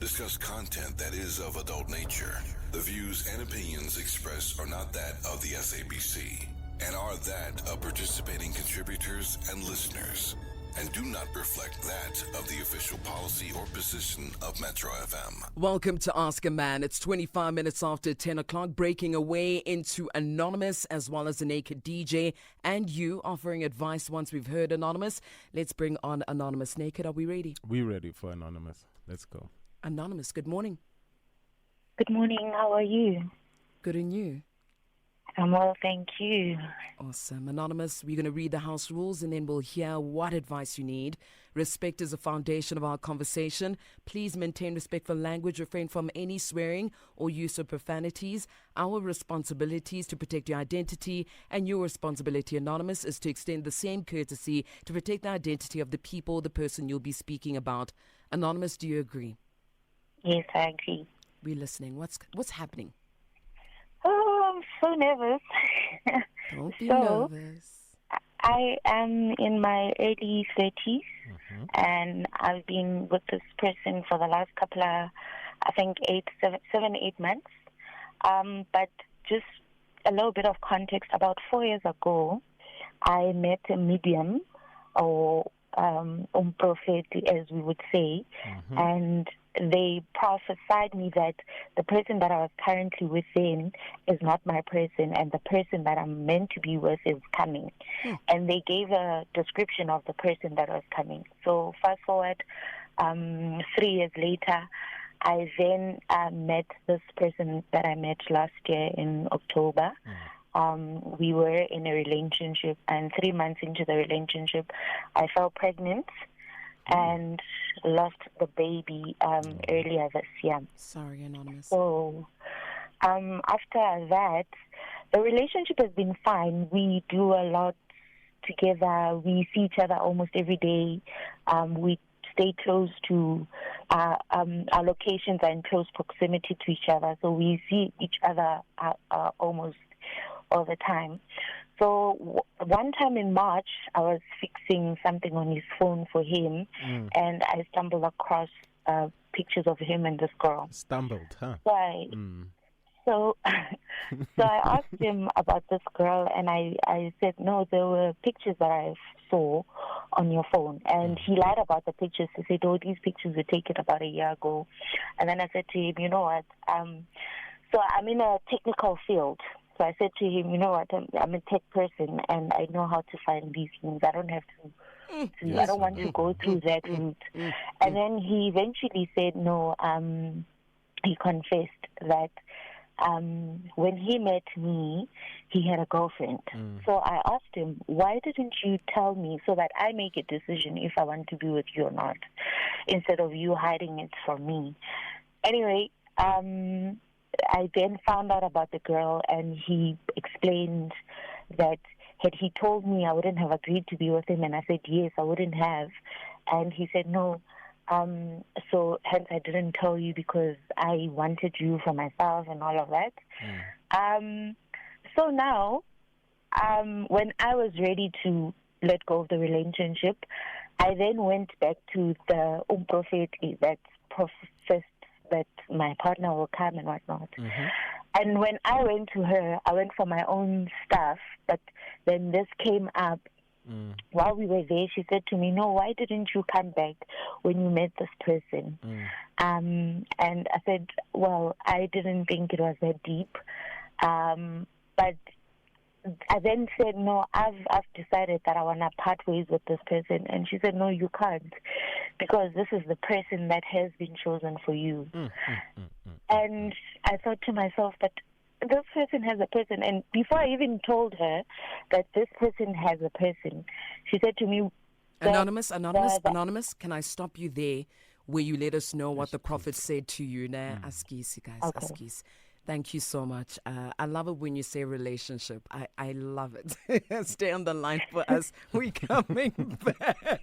discuss content that is of adult nature. The views and opinions expressed are not that of the SABC and are that of participating contributors and listeners, and do not reflect that of the official policy or position of Metro FM. Welcome to Ask a Man. It's 25 minutes after 10 o'clock, breaking away into Anonymous as well as the Naked DJ and you offering advice once we've heard Anonymous. Let's bring on Anonymous. Naked, are we ready? We're ready for Anonymous. Let's go. Anonymous, good morning. Good morning. How are you? Good, and you? I'm well, thank you. Awesome. Anonymous, we're going to read the house rules and then we'll hear what advice you need. Respect is the foundation of our conversation. Please maintain respectful language, refrain from any swearing or use of profanities. Our responsibility is to protect your identity, and your responsibility, Anonymous, is to extend the same courtesy to protect the identity of the people or the person you'll be speaking about. Anonymous, do you agree? Yes, I agree. We're listening. What's happening? Oh, I'm so nervous. Don't be nervous. I am in my early 30s, and I've been with this person for the last couple of, I think, 8 months. But just a little bit of context. About 4 years ago, I met a medium, or prophet, as we would say, and they prophesied me that the person that I was currently within is not my person, and the person that I'm meant to be with is coming. And they gave a description of the person that was coming. So fast forward, 3 years later, I then met this person that I met last year in October. We were in a relationship, and 3 months into the relationship, I fell pregnant and lost the baby earlier this year. Sorry, Anonymous. So after that, the relationship has been fine. We do a lot together. We see each other almost every day. We stay close to our locations are in close proximity to each other, so we see each other almost all the time. So one time in March, I was fixing something on his phone for him, and I stumbled across pictures of him and this girl. Stumbled, huh? So I asked him about this girl, and I said, no, there were pictures that I saw on your phone. And he lied about the pictures. He said, oh, these pictures were taken about a year ago. And then I said to him, you know what, so I'm in a technical field. So I said to him, you know what, I'm a tech person, and I know how to find these things. I don't have to I don't want to go through that route. And then he eventually said, no, he confessed that when he met me, he had a girlfriend. So I asked him, why didn't you tell me so that I make a decision if I want to be with you or not, instead of you hiding it from me? Anyway, I then found out about the girl, and he explained that had he told me, I wouldn't have agreed to be with him. And I said, yes, I wouldn't have. And he said, no. So hence I didn't tell you because I wanted you for myself and all of that. So now, when I was ready to let go of the relationship, I then went back to the prophet that professed that my partner will come and whatnot. And when I went to her, I went for my own stuff, but then this came up. While we were there, she said to me, no, why didn't you come back when you met this person? And I said, well, I didn't think it was that deep. But I then said, no, I've decided that I want to part ways with this person. And she said, no, you can't, because this is the person that has been chosen for you. And I thought to myself, but this person has a person. And before I even told her that this person has a person, she said to me, Anonymous, can I stop you there where you let us know what the prophet said to you? Askisi, guys, okay. Askis. Thank you so much. I love it when you say relationship. I love it. Stay on the line for us. We're coming back.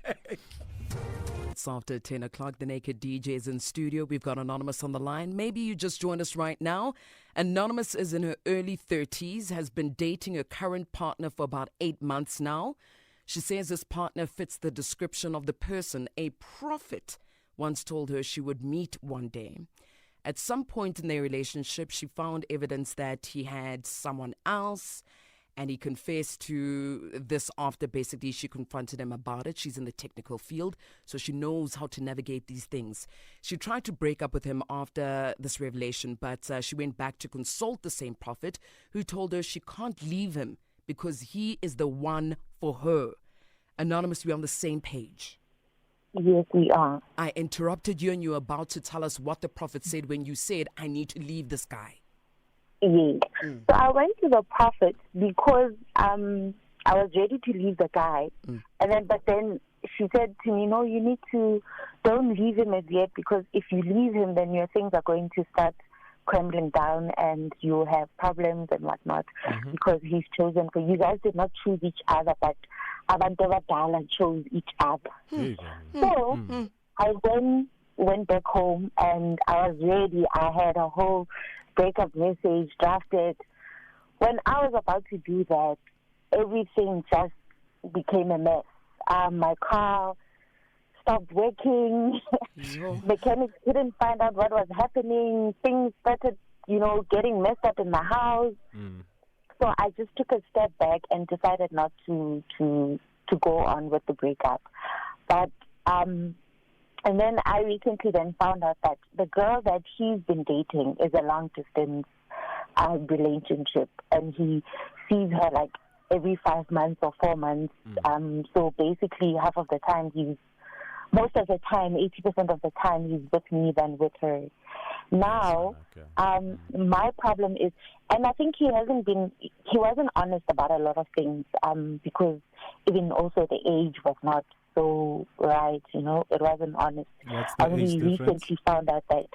It's after 10 o'clock. The Naked DJ is in studio. We've got Anonymous on the line. Maybe you just joined us right now. Anonymous is in her early 30s, has been dating her current partner for about 8 months now. She says this partner fits the description of the person a prophet once told her she would meet one day. At some point in their relationship, she found evidence that he had someone else, and he confessed to this after basically she confronted him about it. She's in the technical field, so she knows how to navigate these things. She tried to break up with him after this revelation, but she went back to consult the same prophet, who told her she can't leave him because he is the one for her. Anonymous, we're on the same page. Yes, we are. I interrupted you and you were about to tell us what the prophet said when you said, I need to leave this guy. Yes. So I went to the prophet because I was ready to leave the guy. But then she said to me, no, you need to, don't leave him as yet, because if you leave him, then your things are going to start crumbling down and you'll have problems and whatnot, because he's chosen for you. Guys did not choose each other, but abantu abadala chose each other. So I then went back home and I was ready. I had a whole breakup message drafted. When I was about to do that, everything just became a mess. My car stopped working. Mechanics couldn't find out what was happening. Things started, getting messed up in the house. So I just took a step back and decided not to go on with the breakup. But and then I recently then found out that the girl that he's been dating is a long-distance relationship, and he sees her like every 5 months or 4 months. So basically, most of the time, 80% of the time, he's with me than with her. Now, my problem is, and I think he wasn't honest about a lot of things, because even also the age was not so right, it wasn't honest. I only recently found out that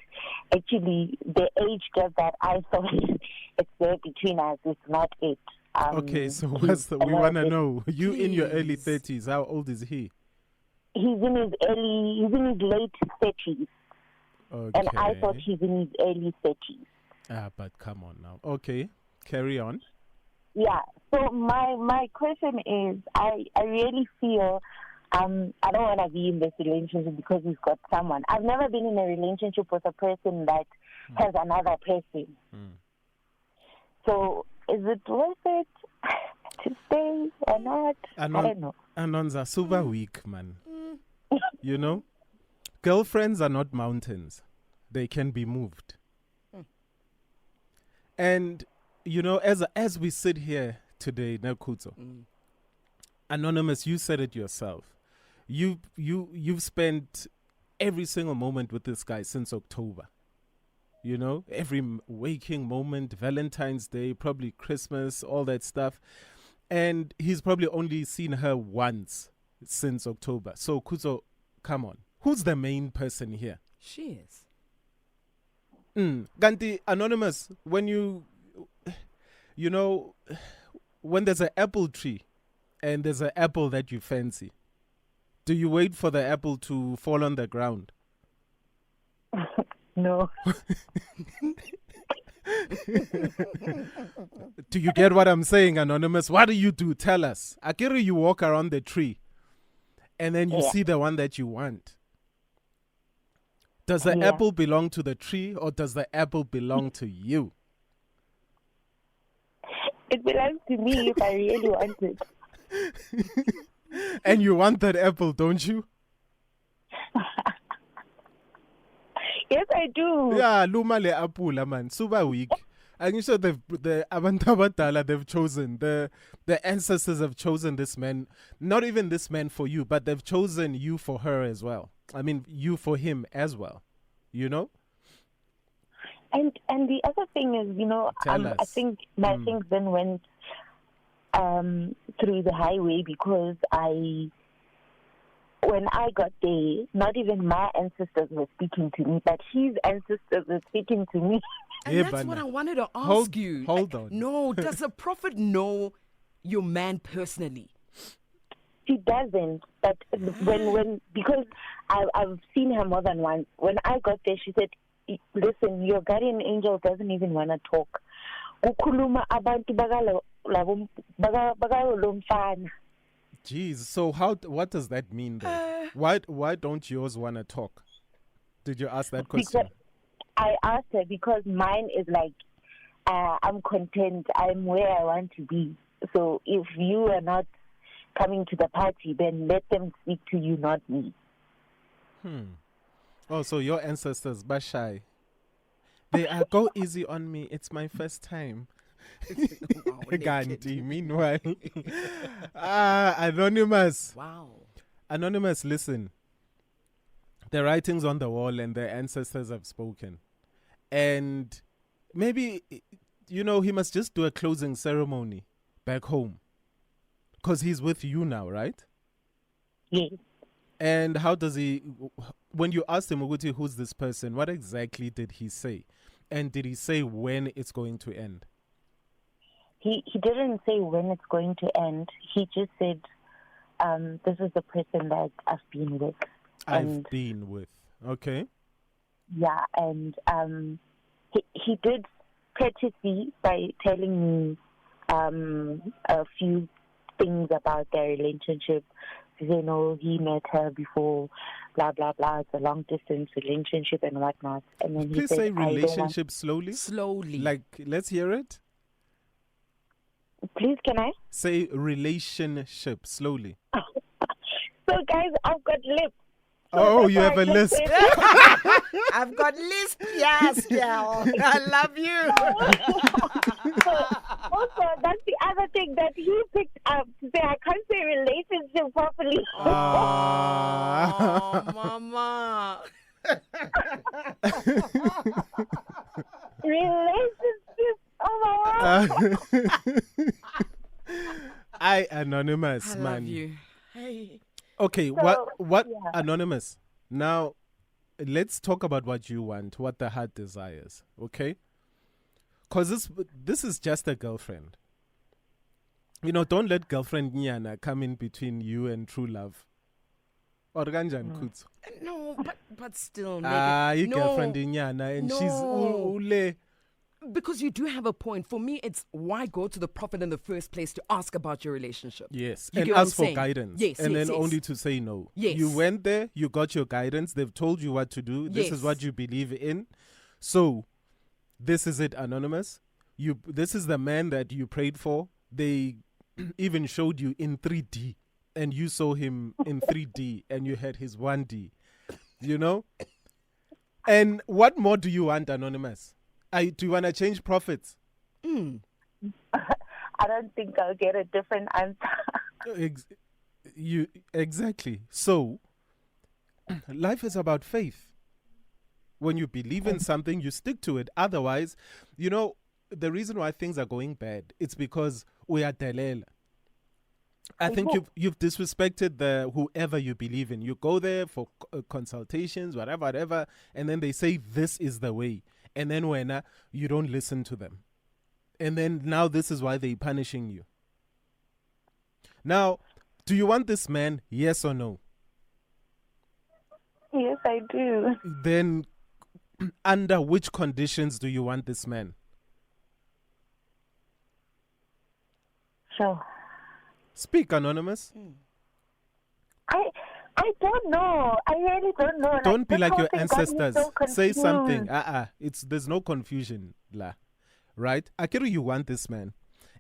actually the age gap that I thought it's there between us, it's not it. Okay, so we want to know, you in your early 30s, how old is he? He's in his late 30s. Okay. And I thought he's in his early 30s. But come on now. Okay, carry on. Yeah, so my question is, I really feel I don't want to be in this relationship because he's got someone. I've never been in a relationship with a person that has another person. So is it worth it to stay or not? I don't know. Anonza, super weak, man. Girlfriends are not mountains. They can be moved. And, as we sit here today, Nakuto, Anonymous, you said it yourself. You've spent every single moment with this guy since October. Every waking moment, Valentine's Day, probably Christmas, all that stuff. And he's probably only seen her once since October. So, Kuzo, come on. Who's the main person here? She is. Ganti, Anonymous, when when there's an apple tree and there's an apple that you fancy, do you wait for the apple to fall on the ground? No. Do you get what I'm saying, Anonymous? What do you do? Tell us. Akira, you walk around the tree and then you see the one that you want. Does the apple belong to the tree or does the apple belong to you? It belongs to me if I really want it. And you want that apple, don't you? Yes, I do. Yeah, luma le apula, man. Super weak. And you said the abantu abadala, they've chosen, the ancestors have chosen this man, not even this man for you, but they've chosen you for her as well. I mean, you for him as well, And the other thing is, I think my things then went through the highway because when I got there, not even my ancestors were speaking to me, but his ancestors were speaking to me. And that's what I wanted to ask you. Hold on. No, does the prophet know your man personally? She doesn't, but because I've seen her more than once. When I got there, she said, "Listen, your guardian angel doesn't even want to talk. Ukhuluma abantu bagalo mfana." Jeez, so what does that mean then? Why don't yours want to talk? did you ask that Because question? I asked her because mine is like, I'm content. I'm where I want to be. So if you are not coming to the party, then let them speak to you, not me. Oh, so your ancestors, Bashai, they are go easy on me. It's my first time. Wow, Gandhi, meanwhile. Anonymous. Wow. Anonymous, listen. The writing's on the wall and the ancestors have spoken. And maybe, he must just do a closing ceremony back home. Because he's with you now, right? Yes. And how does he, when you asked him, Uguti, who's this person, what exactly did he say? And did he say when it's going to end? He didn't say when it's going to end. He just said, this is the person that I've been with. I've been with. Okay. Yeah, and he did courtesy by telling me a few things about their relationship. You know, he met her before, blah, blah, blah. It's a long-distance relationship and whatnot. And then he Please said, say I don't want... relationship slowly. Slowly. Like, let's hear it. Please, can I? Say relationship slowly. So, guys, I've got lips. Oh, that's you why have I a just lisp. said- I've got lisp. Yes, girl. I love you. So, also, that's the other thing that he picked up to say I can't say relationship properly. Oh, mama. Relationship. Oh my God. Anonymous, I man. love you. Hey. Okay, So, what yeah. Anonymous? Now, let's talk about what you want, what the heart desires, okay? Because this is just a girlfriend. Don't let girlfriend Nyana come in between you and true love. Or ganjani Kutso? No, but still. Your no, girlfriend Nyana and she's No. ule. because you do have a point. For me, it's why go to the prophet in the first place to ask about your relationship. Yes, You and get what I'm ask for saying? guidance. Yes, and yes, then yes. only to say no. Yes. You went there, you got your guidance, they've told you what to do. This is Yes. what you believe in. So, this is it, Anonymous. This is the man that you prayed for. They even showed you in 3D, and you saw him in 3D, and you had his 1D. And what more do you want, Anonymous? Do you want to change prophets? Mm. I don't think I'll get a different answer. Exactly. So, life is about faith. When you believe in something, you stick to it. Otherwise, the reason why things are going bad, it's because we are delela. I think you've disrespected whoever you believe in. You go there for consultations, whatever, and then they say this is the way, and then when you don't listen to them, and then now this is why they're punishing you. Now, do you want this man? Yes or no? Yes, I do. Then, under which conditions do you want this man? Sure. Speak, Anonymous. I don't know. I really don't know. Don't be this like whole your thing got me ancestors. so Say confused. something. There's no confusion, la. Right? Akiru, you want this man,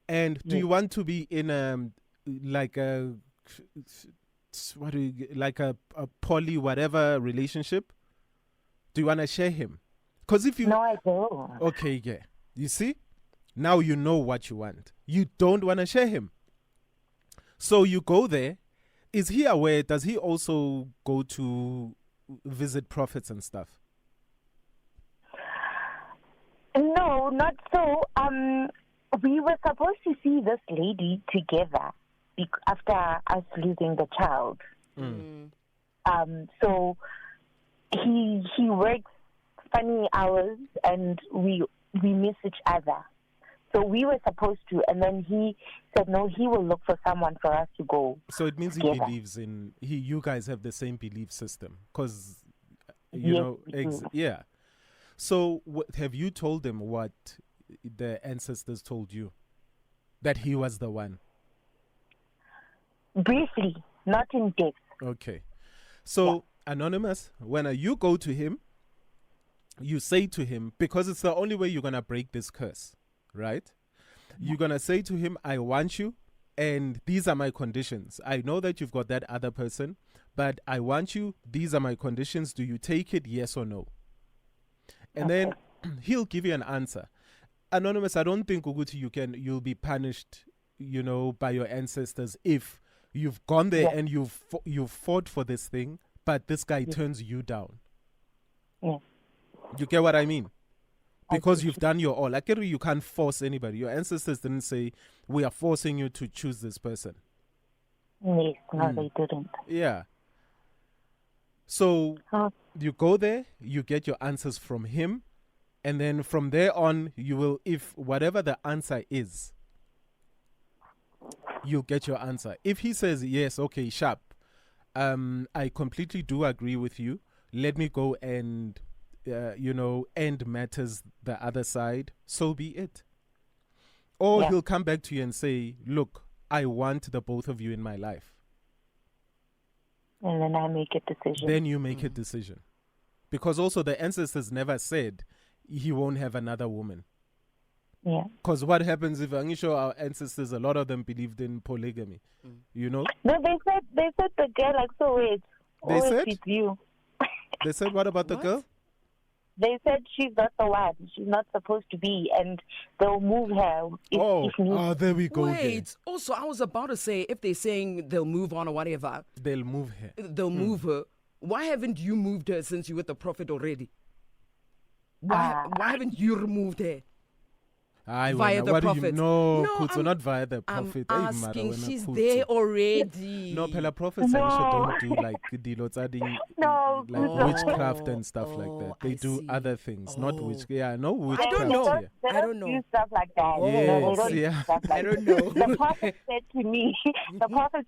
and do you want to be in like a poly whatever relationship? Do you want to share him? Because if you No, I don't. okay, yeah, you see, now you know what you want. You don't want to share him, so you go there. Is he aware? Does he also go to visit prophets and stuff? No, not so. We were supposed to see this lady together after us losing the child. So he works funny hours, and we miss each other. So we were supposed to, and then he said no, he will look for someone for us to go. So it means together. he believes in you guys have the same belief system, because Yes, we do. yeah. So have you told him what the ancestors told you, that he was the one? Briefly, not in depth. Okay. So Anonymous, when you go to him, you say to him, because it's the only way you're going to break this curse, right? You're going to say to him, I want you, and these are my conditions. I know that you've got that other person, but I want you. These are my conditions. Do you take it, yes or no? And then he'll give you an answer. Anonymous, I don't think, Uguti, you'll be punished, by your ancestors if you've gone there and you've fought for this thing, but this guy turns you down. Yeah. You get what I mean? Because you've done your all. Like, you can't force anybody. Your ancestors didn't say, we are forcing you to choose this person. Yes, no, they didn't. Yeah. So you go there, you get your answers from him, and then from there on, you will, if whatever the answer is, you'll get your answer. If he says, yes, okay, sharp, I completely do agree with you. Let me go and, end matters the other side. So be it. Or he'll come back to you and say, look, I want the both of you in my life. And then I make a decision. Then you make a decision. Because also the ancestors never said he won't have another woman. Yeah. Because what happens if our ancestors, a lot of them believed in polygamy, No, they said the girl, like, so wait. They said? With you. They said what about the girl? They said she's not the one. She's not supposed to be, and they'll move her if need. There we go. Wait, also, I was about to say, if they're saying they'll move on or whatever, They'll move her. they'll move her. Why haven't you moved her since you were the prophet already? Why haven't you removed her? Via the prophet. No, No, Kutso, not via the I'm prophet. asking, she's there already. No, Pella prophets don't do like No, like witchcraft and stuff like that. They do other things, not witchcraft. Yeah, no witchcraft. don't know. here. They I don't know. do stuff like that. Yes, they don't yeah. do stuff like I don't that. know. The prophet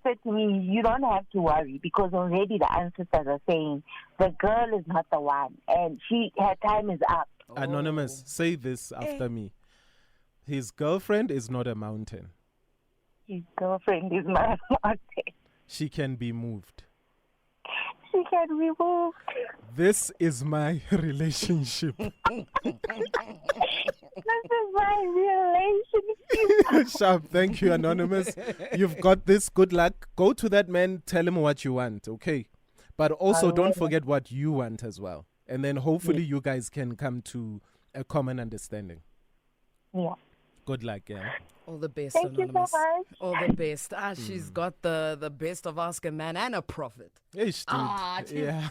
said to me, you don't have to worry because already the ancestors are saying the girl is not the one and her time is up. Anonymous, say this after me. His girlfriend is not a mountain. His girlfriend is my mountain. She can be moved. She can be moved. This is my relationship. This is my relationship. Sharp, thank you, Anonymous. You've got this. Good luck. Go to that man, tell him what you want, okay? But also don't forget what you want as well. And then hopefully you guys can come to a common understanding. Yeah. Good luck, yeah. All the best, Thank you so Anonymous. much. All the best. She's got the best of Ask a Man and a prophet. Ish, dude. Yeah.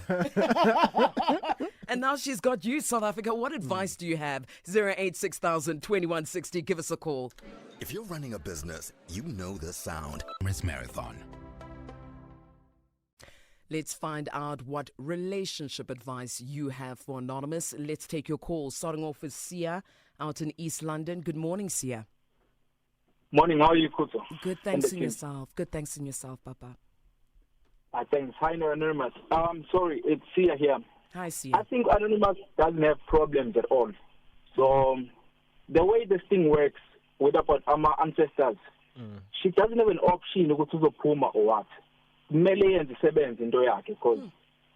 And now she's got you, South Africa. What advice do you have? 086,000 2160. Give us a call. If you're running a business, you know this sound. It's Marathon. Let's find out what relationship advice you have for Anonymous. Let's take your call. Starting off with Sia out in East London. Good morning, Sia. Morning, how are you, Kuto? Good, thanks in yourself. Good, thanks in yourself, Papa. Thanks. Hi, Anonymous. Sorry, it's Sia here. Hi, Sia. I think Anonymous doesn't have problems at all. So, the way this thing works with about our ancestors, she doesn't have an option to go Puma or what. Mele and the sevens in Doyak because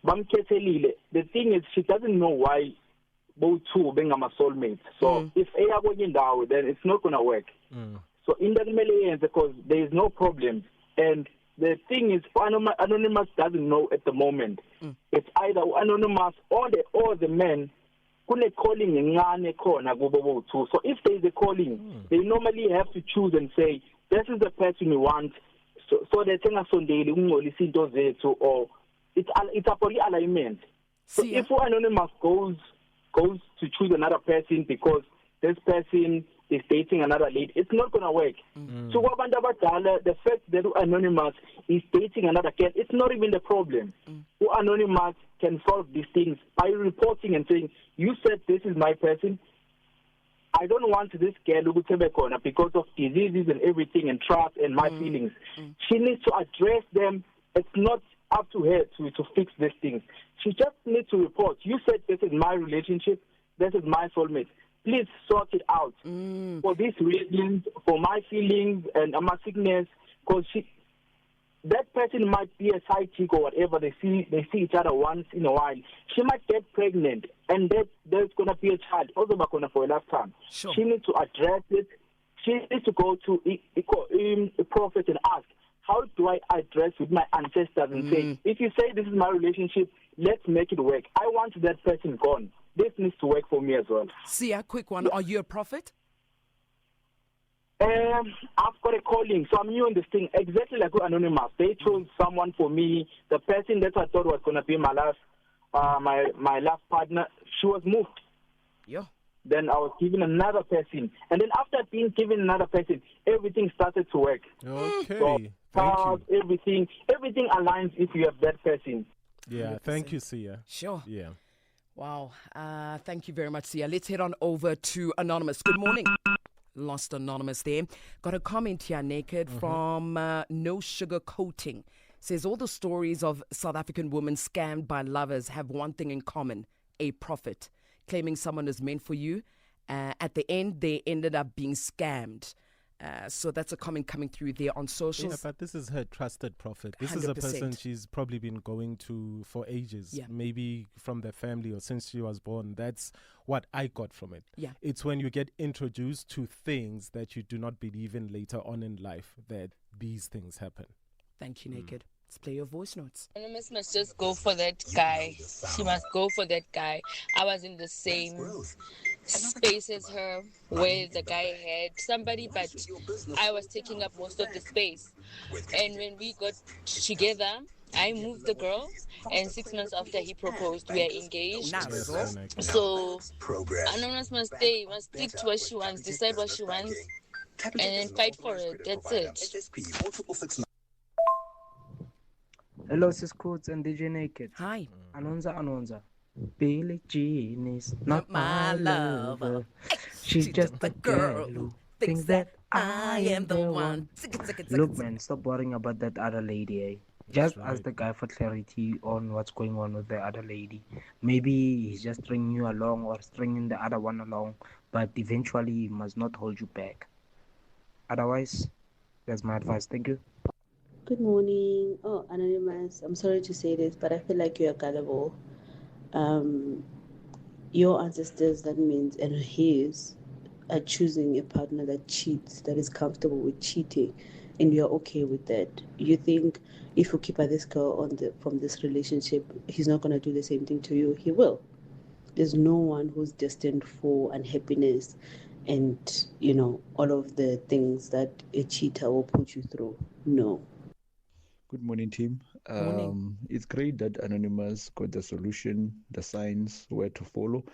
the thing is, she doesn't know why both two being my soulmates. So, if they are going down, then it's not going to work. So in that Mele, because there is no problem, and the thing is, Anonymous doesn't know at the moment. It's either Anonymous or the men kune calling ngane khona kubo both. So if there is a calling, they normally have to choose and say, this is the person we want. So they think or it's about the alignment. So if Anonymous goes to choose another person because this person is dating another lady, it's not going to work. So the fact that Anonymous is dating another girl, it's not even the problem. Anonymous can solve these things by reporting and saying, you said this is my person. I don't want this girl because of diseases and everything and trust and my feelings. She needs to address them. It's not up to her to fix these things. She just needs to report. You said this is my relationship. This is my soulmate. Please sort it out for these reasons, for my feelings and my sickness. Because that person might be a side chick or whatever. They see each other once in a while. She might get pregnant, and there's gonna be a child. Also, gonna for a lifetime. Sure. She needs to address it. She needs to go to a prophet and ask, how do I address with my ancestors and say, if you say this is my relationship, let's make it work. I want that person gone. This needs to work for me as well. See, a quick one. Are you a prophet? I've got a calling, so I'm new in this thing. Exactly like Anonymous. They chose someone for me. The person that I thought was going to be my last partner, she was moved. Yeah. Then I was given another person. And then after being given another person, everything started to work. Okay. So, Thank you. everything aligns if you have that person. Yeah. Thank you, Sia. Sure. Yeah. Wow. Thank you very much, Sia. Let's head on over to Anonymous. Good morning. Lost Anonymous there. Got a comment here, Naked, from No Sugar Coating. Says all the stories of South African women scammed by lovers have one thing in common: a prophet. Claiming someone is meant for you. At the end, they ended up being scammed. So that's a comment coming through there on socials. Yeah, but this is her trusted prophet. This is a 100%. person she's probably been going to for ages. Yeah. Maybe from their family or since she was born. That's what I got from it. Yeah. It's when you get introduced to things that you do not believe in later on in life that these things happen. Thank you, Naked. Let's play your voice notes. Anonymous must just go for that guy. She must go for that guy. I was in the same space as her where the guy had somebody, but I was taking up most of the space. And when we got together, I moved the girl, and 6 months after he proposed, we are engaged. Nice. So Anonymous must stay, must stick to what she wants, decide what she wants, and then fight for it. That's it. Hello, Sis Coates and DJ Naked. Hi. Anonza. Billie Jean is not my lover. lover. She's just a girl who thinks that I am the one. Look, man, stop worrying about that other lady, eh? Just ask the guy for clarity on what's going on with the other lady. Maybe he's just stringing you along or stringing the other one along, but eventually he must not hold you back. Otherwise, that's my advice. Thank you. Good morning. Oh, Anonymous, I'm sorry to say this, but I feel like you're gullible. Your ancestors, that means, and his, are choosing a partner that cheats, that is comfortable with cheating, and you're okay with that. You think if you keep this girl from this relationship, he's not going to do the same thing to you? He will. There's no one who's destined for unhappiness and, all of the things that a cheater will put you through. No. Good morning, team. It's great that Anonymous got the solution, the signs, where to follow,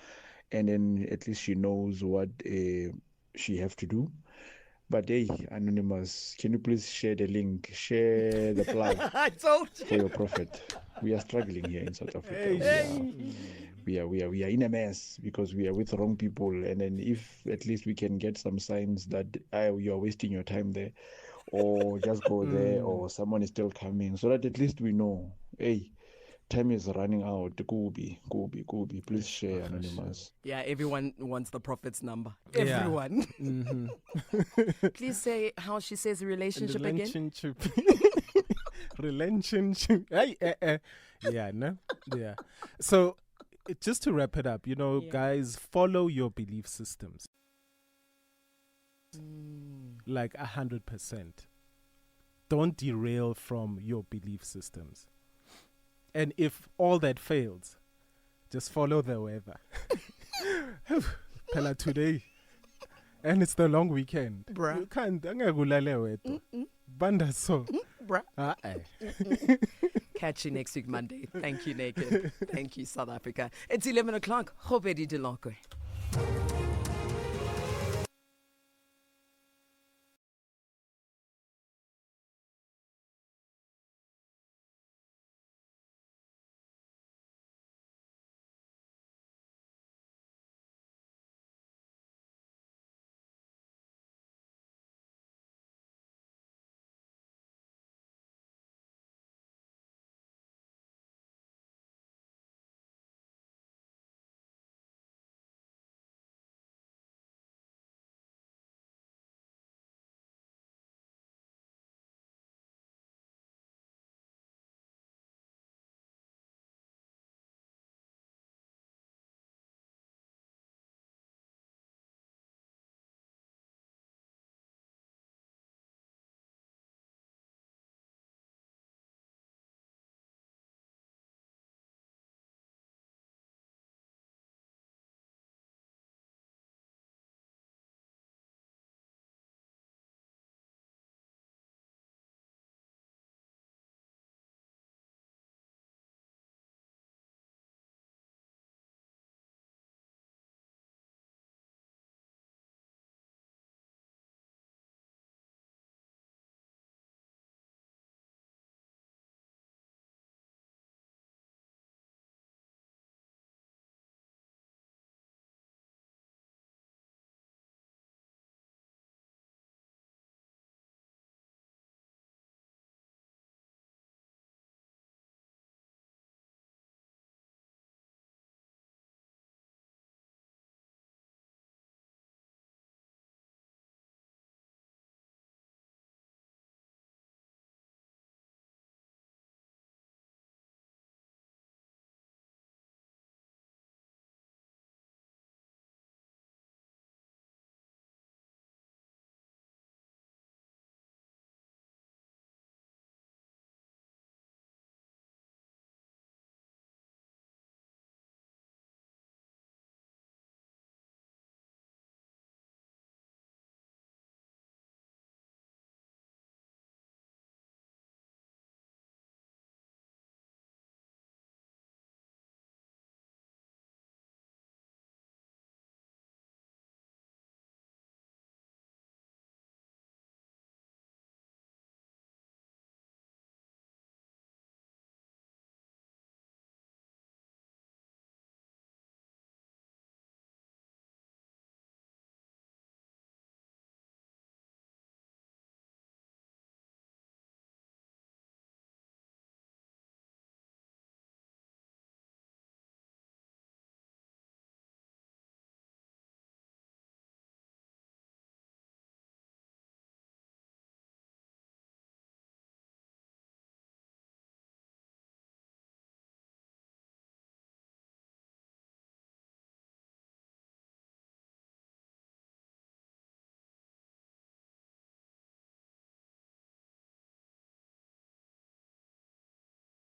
and then at least she knows what she have to do. But hey, Anonymous, can you please share the link, share the plug I told you. for your prophet? We are struggling here in South Africa. Hey. We are in a mess because we are with wrong people. And then if at least we can get some signs that you are wasting your time there, or just go there, or someone is still coming, so that at least we know, hey, time is running out. Kubi. Please share, Anonymous. Yeah, everyone wants the prophet's number. Yeah. Everyone. Mm-hmm. Please say how she says relationship again. Relationship. Yeah, no? Yeah. So, just to wrap it up, guys, follow your belief systems. Like 100%. Don't derail from your belief systems. And if all that fails, just follow the weather. Pela today. And it's the long weekend. Bruh. You can't. Banda so. Bruh. Catch you next week, Monday. Thank you, Naked. Thank you, South Africa. It's 11 o'clock. Hobedi Delonque.